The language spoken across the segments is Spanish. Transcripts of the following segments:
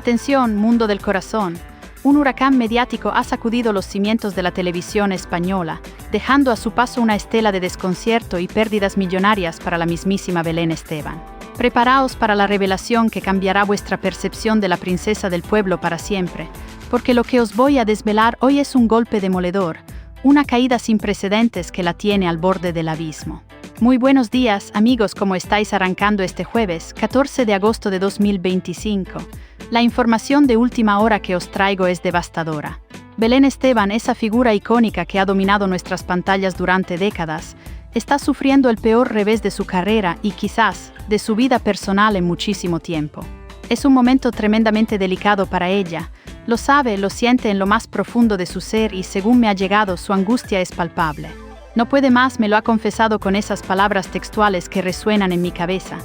Atención, mundo del corazón. Un huracán mediático ha sacudido los cimientos de la televisión española, dejando a su paso una estela de desconcierto y pérdidas millonarias para la mismísima Belén Esteban. Preparaos para la revelación que cambiará vuestra percepción de la princesa del pueblo para siempre, porque lo que os voy a desvelar hoy es un golpe demoledor, una caída sin precedentes que la tiene al borde del abismo. Muy buenos días, amigos, ¿cómo estáis arrancando este jueves, 14 de agosto de 2025? La información de última hora que os traigo es devastadora. Belén Esteban, esa figura icónica que ha dominado nuestras pantallas durante décadas, está sufriendo el peor revés de su carrera y quizás de su vida personal en muchísimo tiempo. Es un momento tremendamente delicado para ella. Lo sabe, lo siente en lo más profundo de su ser y según me ha llegado, su angustia es palpable. No puede más, me lo ha confesado con esas palabras textuales que resuenan en mi cabeza.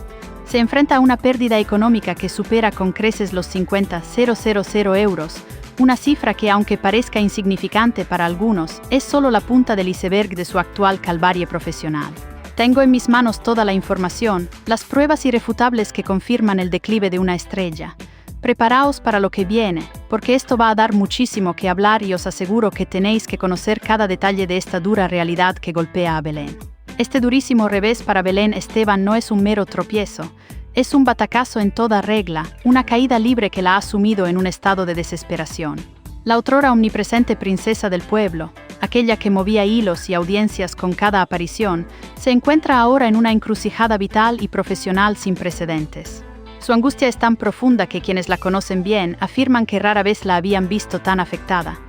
Se enfrenta a una pérdida económica que supera con creces los 50.000 euros, una cifra que, aunque parezca insignificante para algunos, es solo la punta del iceberg de su actual calvarie profesional. Tengo en mis manos toda la información, las pruebas irrefutables que confirman el declive de una estrella. Preparaos para lo que viene, porque esto va a dar muchísimo que hablar y os aseguro que tenéis que conocer cada detalle de esta dura realidad que golpea a Belén. Este durísimo revés para Belén Esteban no es un mero tropiezo, es un batacazo en toda regla, una caída libre que la ha sumido en un estado de desesperación. La otrora omnipresente princesa del pueblo, aquella que movía hilos y audiencias con cada aparición, se encuentra ahora en una encrucijada vital y profesional sin precedentes. Su angustia es tan profunda que quienes la conocen bien afirman que rara vez la habían visto tan afectada.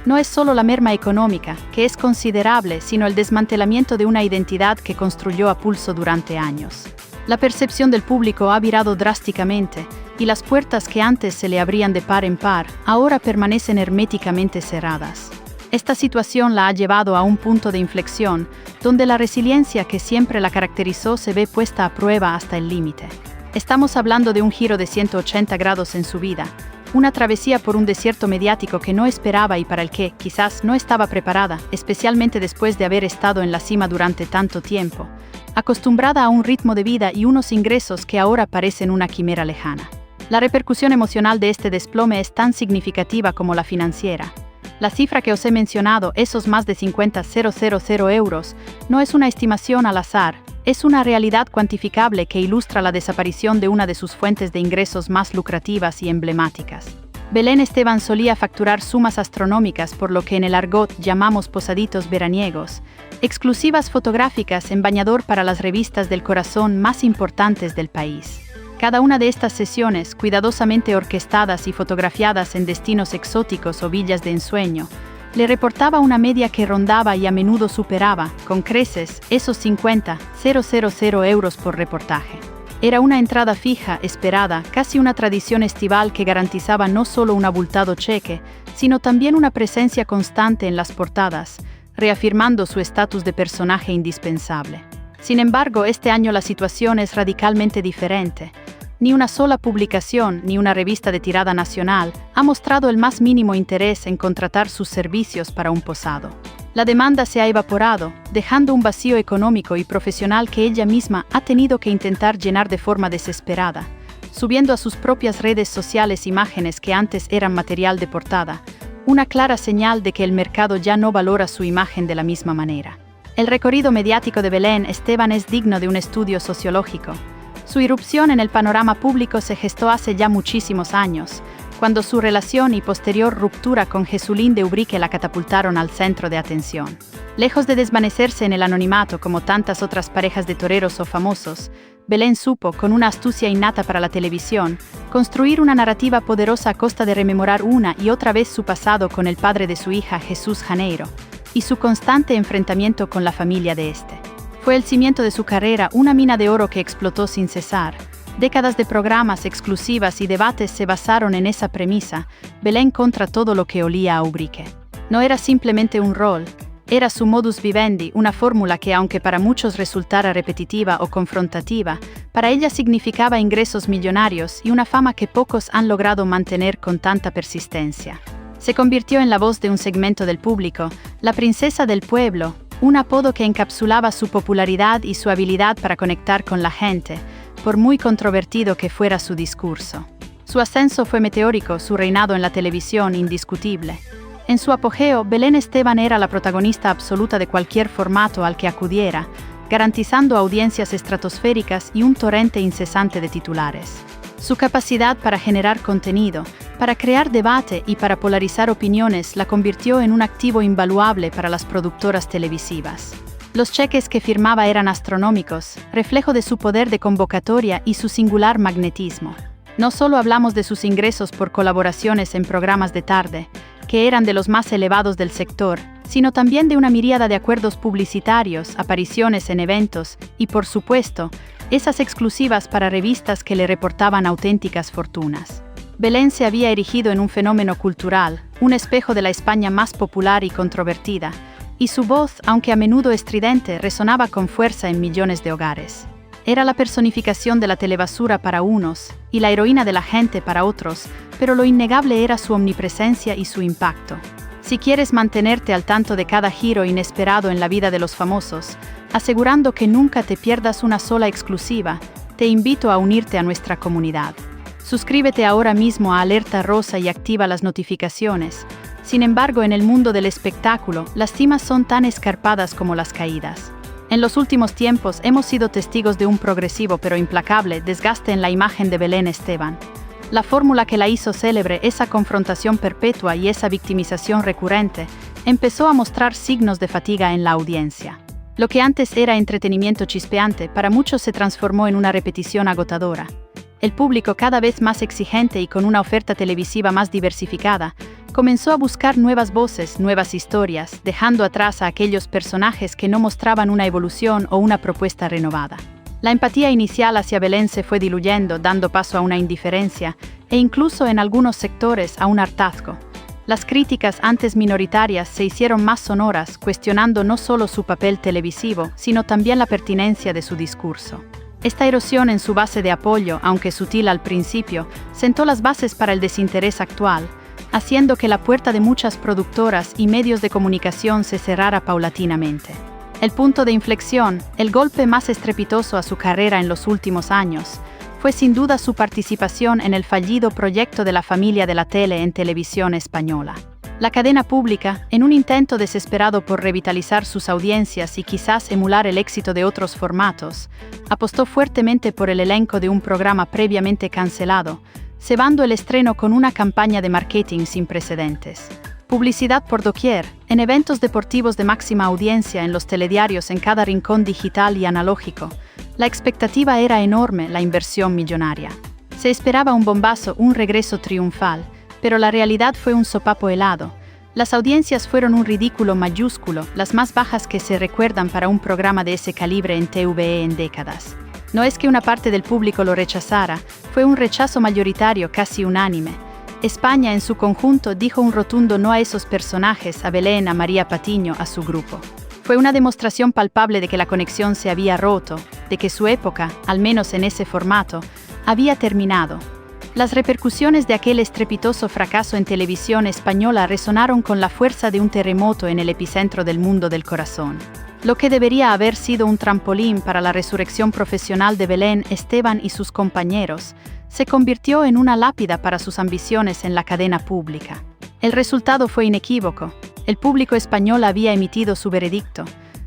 No es solo la merma económica, que es considerable, sino el desmantelamiento de una identidad que construyó a pulso durante años. La percepción del público ha virado drásticamente, y las puertas que antes se le abrían de par en par, ahora permanecen herméticamente cerradas. Esta situación la ha llevado a un punto de inflexión, donde la resiliencia que siempre la caracterizó se ve puesta a prueba hasta el límite. Estamos hablando de un giro de 180 grados en su vida, una travesía por un desierto mediático que no esperaba y para el que, quizás, no estaba preparada, especialmente después de haber estado en la cima durante tanto tiempo, acostumbrada a un ritmo de vida y unos ingresos que ahora parecen una quimera lejana. La repercusión emocional de este desplome es tan significativa como la financiera. La cifra que os he mencionado, esos más de 50.000 euros, no es una estimación al azar, es una realidad cuantificable que ilustra la desaparición de una de sus fuentes de ingresos más lucrativas y emblemáticas. Belén Esteban solía facturar sumas astronómicas por lo que en el argot llamamos posaditos veraniegos, exclusivas fotográficas en bañador para las revistas del corazón más importantes del país. Cada una de estas sesiones, cuidadosamente orquestadas y fotografiadas en destinos exóticos o villas de ensueño, le reportaba una media que rondaba y a menudo superaba, con creces, esos 50.000 euros por reportaje. Era una entrada fija, esperada, casi una tradición estival que garantizaba no solo un abultado cheque, sino también una presencia constante en las portadas, reafirmando su estatus de personaje indispensable. Sin embargo, este año la situación es radicalmente diferente. Ni una sola publicación, ni una revista de tirada nacional ha mostrado el más mínimo interés en contratar sus servicios para un posado. La demanda se ha evaporado, dejando un vacío económico y profesional que ella misma ha tenido que intentar llenar de forma desesperada, subiendo a sus propias redes sociales imágenes que antes eran material de portada, una clara señal de que el mercado ya no valora su imagen de la misma manera. El recorrido mediático de Belén Esteban es digno de un estudio sociológico. Su irrupción en el panorama público se gestó hace ya muchísimos años, cuando su relación y posterior ruptura con Jesulín de Ubrique la catapultaron al centro de atención. Lejos de desvanecerse en el anonimato como tantas otras parejas de toreros o famosos, Belén supo, con una astucia innata para la televisión, construir una narrativa poderosa a costa de rememorar una y otra vez su pasado con el padre de su hija, Jesús Janeiro, y su constante enfrentamiento con la familia de este. Fue el cimiento de su carrera, una mina de oro que explotó sin cesar. Décadas de programas, exclusivas y debates se basaron en esa premisa, Belén contra todo lo que olía a Ubrique. No era simplemente un rol, era su modus vivendi, una fórmula que, aunque para muchos resultara repetitiva o confrontativa, para ella significaba ingresos millonarios y una fama que pocos han logrado mantener con tanta persistencia. Se convirtió en la voz de un segmento del público, la princesa del pueblo, un apodo que encapsulaba su popularidad y su habilidad para conectar con la gente, por muy controvertido que fuera su discurso. Su ascenso fue meteórico, su reinado en la televisión indiscutible. En su apogeo, Belén Esteban era la protagonista absoluta de cualquier formato al que acudiera, garantizando audiencias estratosféricas y un torrente incesante de titulares. Su capacidad para generar contenido, para crear debate y para polarizar opiniones la convirtió en un activo invaluable para las productoras televisivas. Los cheques que firmaba eran astronómicos, reflejo de su poder de convocatoria y su singular magnetismo. No solo hablamos de sus ingresos por colaboraciones en programas de tarde, que eran de los más elevados del sector, sino también de una miríada de acuerdos publicitarios, apariciones en eventos y, por supuesto, esas exclusivas para revistas que le reportaban auténticas fortunas. Belén se había erigido en un fenómeno cultural, un espejo de la España más popular y controvertida, y su voz, aunque a menudo estridente, resonaba con fuerza en millones de hogares. Era la personificación de la telebasura para unos y la heroína de la gente para otros, pero lo innegable era su omnipresencia y su impacto. Si quieres mantenerte al tanto de cada giro inesperado en la vida de los famosos, asegurando que nunca te pierdas una sola exclusiva, te invito a unirte a nuestra comunidad. Suscríbete ahora mismo a Alerta Rosa y activa las notificaciones. Sin embargo, en el mundo del espectáculo, las cimas son tan escarpadas como las caídas. En los últimos tiempos hemos sido testigos de un progresivo pero implacable desgaste en la imagen de Belén Esteban. La fórmula que la hizo célebre, esa confrontación perpetua y esa victimización recurrente, empezó a mostrar signos de fatiga en la audiencia. Lo que antes era entretenimiento chispeante, para muchos se transformó en una repetición agotadora. El público, cada vez más exigente y con una oferta televisiva más diversificada, comenzó a buscar nuevas voces, nuevas historias, dejando atrás a aquellos personajes que no mostraban una evolución o una propuesta renovada. La empatía inicial hacia Belén se fue diluyendo, dando paso a una indiferencia e incluso en algunos sectores a un hartazgo. Las críticas antes minoritarias se hicieron más sonoras, cuestionando no solo su papel televisivo, sino también la pertinencia de su discurso. Esta erosión en su base de apoyo, aunque sutil al principio, sentó las bases para el desinterés actual, haciendo que la puerta de muchas productoras y medios de comunicación se cerrara paulatinamente. El punto de inflexión, el golpe más estrepitoso a su carrera en los últimos años, fue sin duda su participación en el fallido proyecto de la familia de la tele en Televisión Española. La cadena pública, en un intento desesperado por revitalizar sus audiencias y quizás emular el éxito de otros formatos, apostó fuertemente por el elenco de un programa previamente cancelado, cebando el estreno con una campaña de marketing sin precedentes. Publicidad por doquier, en eventos deportivos de máxima audiencia, en los telediarios, en cada rincón digital y analógico. La expectativa era enorme, la inversión millonaria. Se esperaba un bombazo, un regreso triunfal, pero la realidad fue un sopapo helado. Las audiencias fueron un ridículo mayúsculo, las más bajas que se recuerdan para un programa de ese calibre en TVE en décadas. No es que una parte del público lo rechazara, fue un rechazo mayoritario, casi unánime. España en su conjunto dijo un rotundo no a esos personajes, a Belén, a María Patiño, a su grupo. Fue una demostración palpable de que la conexión se había roto, de que su época, al menos en ese formato, había terminado. Las repercusiones de aquel estrepitoso fracaso en Televisión Española resonaron con la fuerza de un terremoto en el epicentro del mundo del corazón. Lo que debería haber sido un trampolín para la resurrección profesional de Belén Esteban y sus compañeros, se convirtió en una lápida para sus ambiciones en la cadena pública. El resultado fue inequívoco. El público español había emitido su veredicto.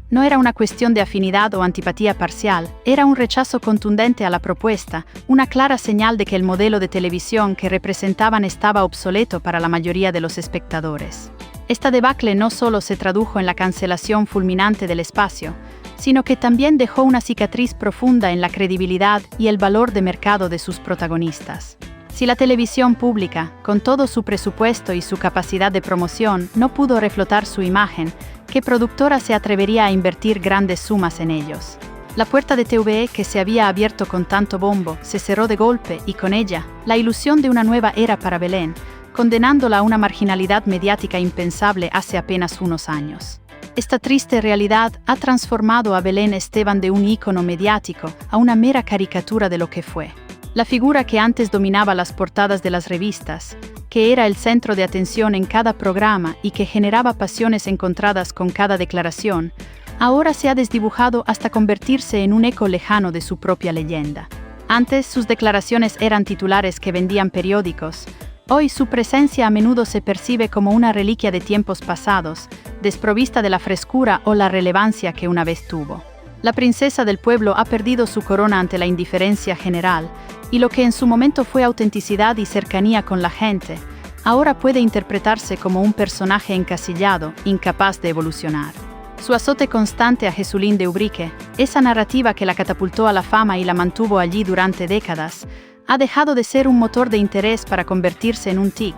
No era una cuestión de afinidad o antipatía parcial, era un rechazo contundente a la propuesta, una clara señal de que el modelo de televisión que representaban estaba obsoleto para la mayoría de los espectadores. Esta debacle no solo se tradujo en la cancelación fulminante del espacio, sino que también dejó una cicatriz profunda en la credibilidad y el valor de mercado de sus protagonistas. Si la televisión pública, con todo su presupuesto y su capacidad de promoción, no pudo reflotar su imagen, ¿qué productora se atrevería a invertir grandes sumas en ellos? La puerta de TVE, que se había abierto con tanto bombo, se cerró de golpe y con ella, la ilusión de una nueva era para Belén, condenándola a una marginalidad mediática impensable hace apenas unos años. Esta triste realidad ha transformado a Belén Esteban de un ícono mediático a una mera caricatura de lo que fue. La figura que antes dominaba las portadas de las revistas, que era el centro de atención en cada programa y que generaba pasiones encontradas con cada declaración, ahora se ha desdibujado hasta convertirse en un eco lejano de su propia leyenda. Antes sus declaraciones eran titulares que vendían periódicos. Hoy su presencia a menudo se percibe como una reliquia de tiempos pasados, desprovista de la frescura o la relevancia que una vez tuvo. La princesa del pueblo ha perdido su corona ante la indiferencia general, y lo que en su momento fue autenticidad y cercanía con la gente, ahora puede interpretarse como un personaje encasillado, incapaz de evolucionar. Su azote constante a Jesulín de Ubrique, esa narrativa que la catapultó a la fama y la mantuvo allí durante décadas, ha dejado de ser un motor de interés para convertirse en un tic,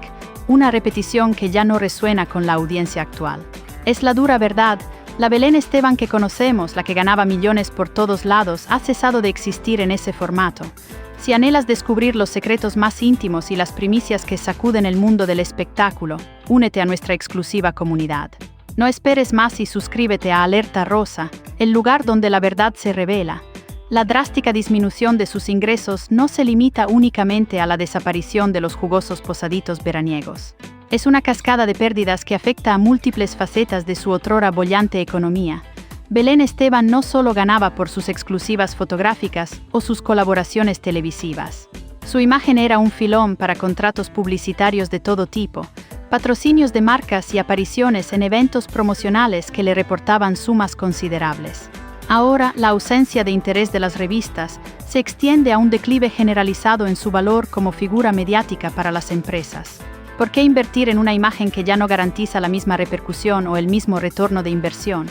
una repetición que ya no resuena con la audiencia actual. Es la dura verdad. La Belén Esteban que conocemos, la que ganaba millones por todos lados, ha cesado de existir en ese formato. Si anhelas descubrir los secretos más íntimos y las primicias que sacuden el mundo del espectáculo, únete a nuestra exclusiva comunidad. No esperes más y suscríbete a Alerta Rosa, el lugar donde la verdad se revela. La drástica disminución de sus ingresos no se limita únicamente a la desaparición de los jugosos posaditos veraniegos. Es una cascada de pérdidas que afecta a múltiples facetas de su otrora bollante economía. Belén Esteban no solo ganaba por sus exclusivas fotográficas o sus colaboraciones televisivas. Su imagen era un filón para contratos publicitarios de todo tipo, patrocinios de marcas y apariciones en eventos promocionales que le reportaban sumas considerables. Ahora, la ausencia de interés de las revistas se extiende a un declive generalizado en su valor como figura mediática para las empresas. ¿Por qué invertir en una imagen que ya no garantiza la misma repercusión o el mismo retorno de inversión?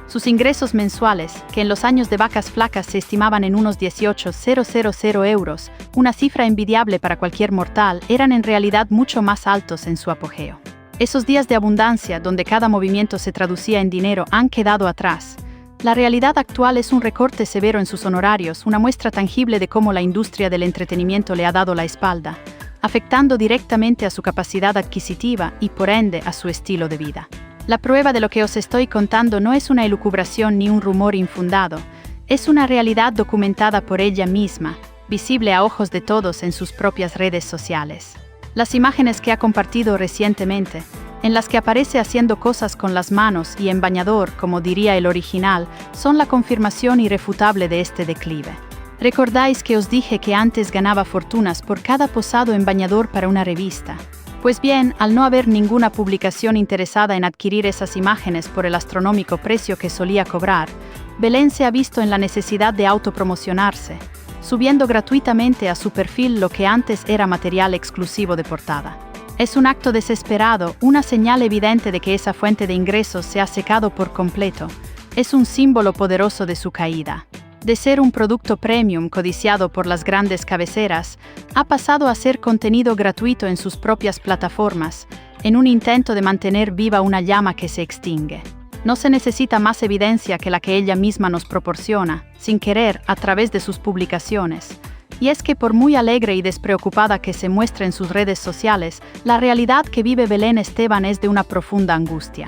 Sus ingresos mensuales, que en los años de vacas flacas se estimaban en unos 18.000 euros, una cifra envidiable para cualquier mortal, eran en realidad mucho más altos en su apogeo. Esos días de abundancia, donde cada movimiento se traducía en dinero, han quedado atrás. La realidad actual es un recorte severo en sus honorarios, una muestra tangible de cómo la industria del entretenimiento le ha dado la espalda, afectando directamente a su capacidad adquisitiva y, por ende, a su estilo de vida. La prueba de lo que os estoy contando no es una elucubración ni un rumor infundado, es una realidad documentada por ella misma, visible a ojos de todos en sus propias redes sociales. Las imágenes que ha compartido recientemente, en las que aparece haciendo cosas con las manos y en bañador, como diría el original, son la confirmación irrefutable de este declive. ¿Recordáis que os dije que antes ganaba fortunas por cada posado en bañador para una revista? Pues bien, al no haber ninguna publicación interesada en adquirir esas imágenes por el astronómico precio que solía cobrar, Belén se ha visto en la necesidad de autopromocionarse, subiendo gratuitamente a su perfil lo que antes era material exclusivo de portada. Es un acto desesperado, una señal evidente de que esa fuente de ingresos se ha secado por completo. Es un símbolo poderoso de su caída. De ser un producto premium codiciado por las grandes cabeceras, ha pasado a ser contenido gratuito en sus propias plataformas, en un intento de mantener viva una llama que se extingue. No se necesita más evidencia que la que ella misma nos proporciona, sin querer, a través de sus publicaciones. Y es que por muy alegre y despreocupada que se muestre en sus redes sociales, la realidad que vive Belén Esteban es de una profunda angustia.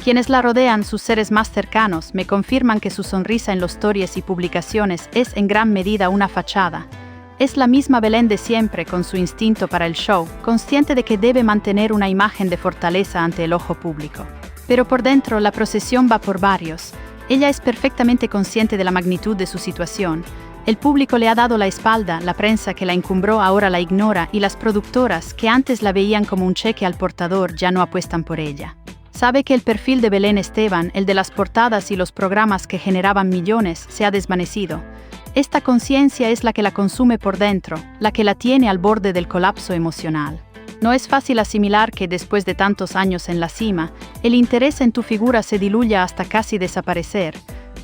Quienes la rodean, sus seres más cercanos, me confirman que su sonrisa en los stories y publicaciones es en gran medida una fachada. Es la misma Belén de siempre, con su instinto para el show, consciente de que debe mantener una imagen de fortaleza ante el ojo público. Pero por dentro, la procesión va por barrios. Ella es perfectamente consciente de la magnitud de su situación. El público le ha dado la espalda, la prensa que la encumbró ahora la ignora y las productoras, que antes la veían como un cheque al portador, ya no apuestan por ella. Sabe que el perfil de Belén Esteban, el de las portadas y los programas que generaban millones, se ha desvanecido. Esta conciencia es la que la consume por dentro, la que la tiene al borde del colapso emocional. No es fácil asimilar que, después de tantos años en la cima, el interés en tu figura se diluya hasta casi desaparecer,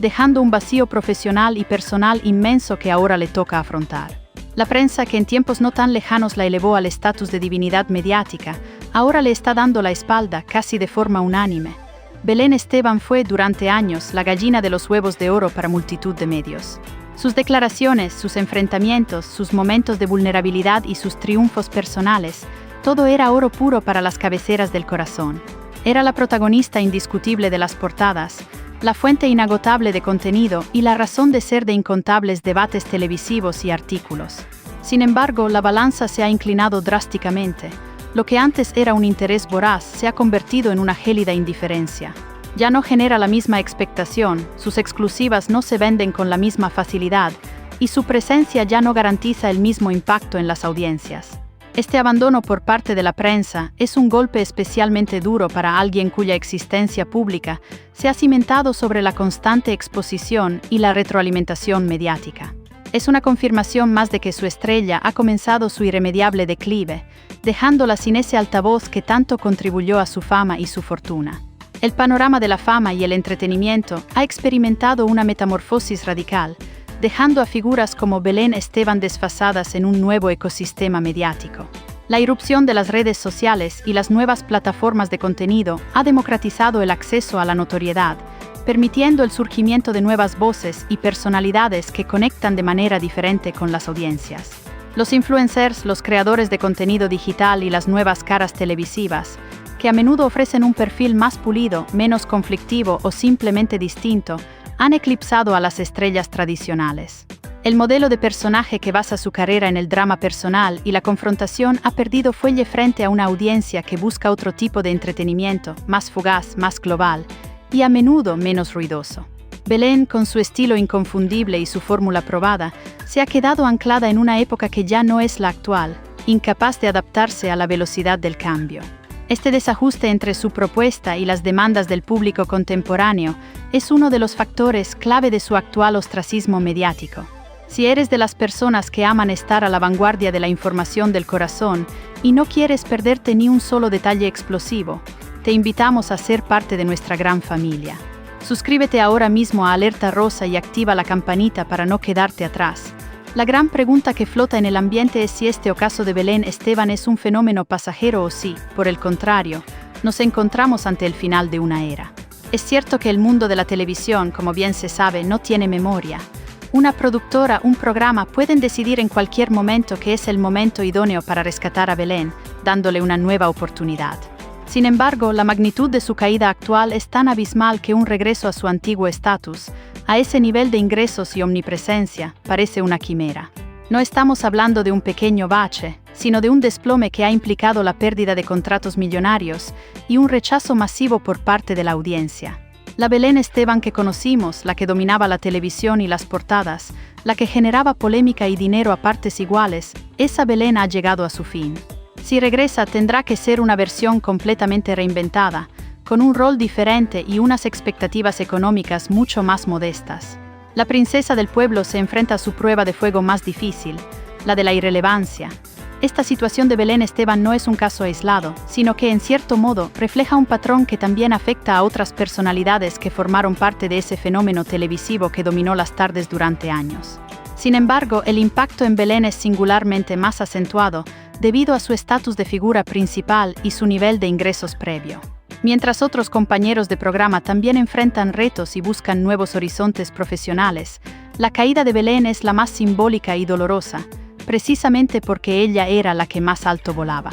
dejando un vacío profesional y personal inmenso que ahora le toca afrontar. La prensa, que en tiempos no tan lejanos la elevó al estatus de divinidad mediática, ahora le está dando la espalda casi de forma unánime. Belén Esteban fue durante años la gallina de los huevos de oro para multitud de medios. Sus declaraciones, sus enfrentamientos, sus momentos de vulnerabilidad y sus triunfos personales, todo era oro puro para las cabeceras del corazón. Era la protagonista indiscutible de las portadas, la fuente inagotable de contenido y la razón de ser de incontables debates televisivos y artículos. Sin embargo, la balanza se ha inclinado drásticamente. Lo que antes era un interés voraz se ha convertido en una gélida indiferencia. Ya no genera la misma expectación, sus exclusivas no se venden con la misma facilidad, y su presencia ya no garantiza el mismo impacto en las audiencias. Este abandono por parte de la prensa es un golpe especialmente duro para alguien cuya existencia pública se ha cimentado sobre la constante exposición y la retroalimentación mediática. Es una confirmación más de que su estrella ha comenzado su irremediable declive, dejándola sin ese altavoz que tanto contribuyó a su fama y su fortuna. El panorama de la fama y el entretenimiento ha experimentado una metamorfosis radical, dejando a figuras como Belén Esteban desfasadas en un nuevo ecosistema mediático. La irrupción de las redes sociales y las nuevas plataformas de contenido ha democratizado el acceso a la notoriedad, permitiendo el surgimiento de nuevas voces y personalidades que conectan de manera diferente con las audiencias. Los influencers, los creadores de contenido digital y las nuevas caras televisivas, que a menudo ofrecen un perfil más pulido, menos conflictivo o simplemente distinto, han eclipsado a las estrellas tradicionales. El modelo de personaje que basa su carrera en el drama personal y la confrontación ha perdido fuelle frente a una audiencia que busca otro tipo de entretenimiento, más fugaz, más global y a menudo menos ruidoso. Belén, con su estilo inconfundible y su fórmula probada, se ha quedado anclada en una época que ya no es la actual, incapaz de adaptarse a la velocidad del cambio. Este desajuste entre su propuesta y las demandas del público contemporáneo es uno de los factores clave de su actual ostracismo mediático. Si eres de las personas que aman estar a la vanguardia de la información del corazón y no quieres perderte ni un solo detalle explosivo, te invitamos a ser parte de nuestra gran familia. Suscríbete ahora mismo a Alerta Rosa y activa la campanita para no quedarte atrás. La gran pregunta que flota en el ambiente es si este ocaso de Belén Esteban es un fenómeno pasajero o si, por el contrario, nos encontramos ante el final de una era. Es cierto que el mundo de la televisión, como bien se sabe, no tiene memoria. Una productora, un programa pueden decidir en cualquier momento que es el momento idóneo para rescatar a Belén, dándole una nueva oportunidad. Sin embargo, la magnitud de su caída actual es tan abismal que un regreso a su antiguo estatus, a ese nivel de ingresos y omnipresencia, parece una quimera. No estamos hablando de un pequeño bache, sino de un desplome que ha implicado la pérdida de contratos millonarios y un rechazo masivo por parte de la audiencia. La Belén Esteban que conocimos, la que dominaba la televisión y las portadas, la que generaba polémica y dinero a partes iguales, esa Belén ha llegado a su fin. Si regresa, tendrá que ser una versión completamente reinventada, con un rol diferente y unas expectativas económicas mucho más modestas. La princesa del pueblo se enfrenta a su prueba de fuego más difícil, la de la irrelevancia. Esta situación de Belén Esteban no es un caso aislado, sino que en cierto modo refleja un patrón que también afecta a otras personalidades que formaron parte de ese fenómeno televisivo que dominó las tardes durante años. Sin embargo, el impacto en Belén es singularmente más acentuado debido a su estatus de figura principal y su nivel de ingresos previo. Mientras otros compañeros de programa también enfrentan retos y buscan nuevos horizontes profesionales, la caída de Belén es la más simbólica y dolorosa, precisamente porque ella era la que más alto volaba.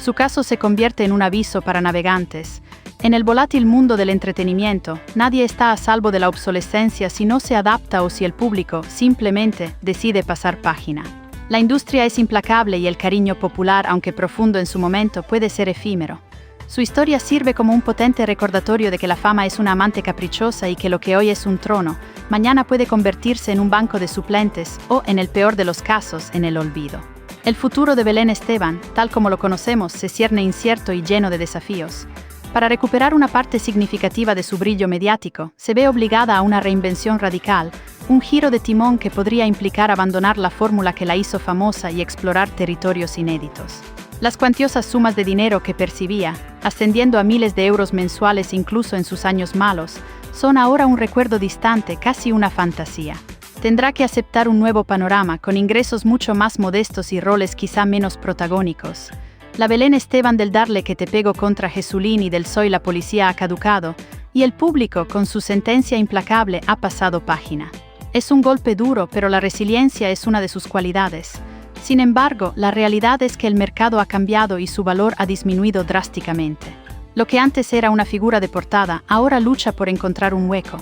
Su caso se convierte en un aviso para navegantes. En el volátil mundo del entretenimiento, nadie está a salvo de la obsolescencia si no se adapta o si el público simplemente decide pasar página. La industria es implacable y el cariño popular, aunque profundo en su momento, puede ser efímero. Su historia sirve como un potente recordatorio de que la fama es una amante caprichosa y que lo que hoy es un trono, mañana puede convertirse en un banco de suplentes o, en el peor de los casos, en el olvido. El futuro de Belén Esteban, tal como lo conocemos, se cierne incierto y lleno de desafíos. Para recuperar una parte significativa de su brillo mediático, se ve obligada a una reinvención radical, un giro de timón que podría implicar abandonar la fórmula que la hizo famosa y explorar territorios inéditos. Las cuantiosas sumas de dinero que percibía, ascendiendo a miles de euros mensuales incluso en sus años malos, son ahora un recuerdo distante, casi una fantasía. Tendrá que aceptar un nuevo panorama, con ingresos mucho más modestos y roles quizá menos protagónicos. La Belén Esteban del Darle que te pego contra Jesulín y del Soy la policía ha caducado, y el público, con su sentencia implacable, ha pasado página. Es un golpe duro, pero la resiliencia es una de sus cualidades. Sin embargo, la realidad es que el mercado ha cambiado y su valor ha disminuido drásticamente. Lo que antes era una figura de portada, ahora lucha por encontrar un hueco.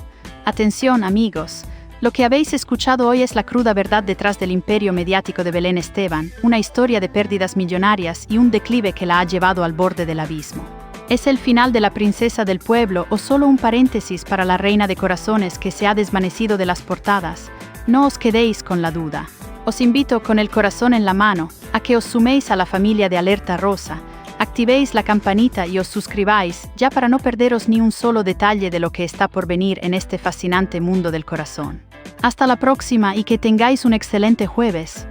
Atención, amigos. Lo que habéis escuchado hoy es la cruda verdad detrás del imperio mediático de Belén Esteban, una historia de pérdidas millonarias y un declive que la ha llevado al borde del abismo. ¿Es el final de la princesa del pueblo o solo un paréntesis para la reina de corazones que se ha desvanecido de las portadas? No os quedéis con la duda. Os invito con el corazón en la mano a que os suméis a la familia de Alerta Rosa, activéis la campanita y os suscribáis ya para no perderos ni un solo detalle de lo que está por venir en este fascinante mundo del corazón. Hasta la próxima y que tengáis un excelente jueves.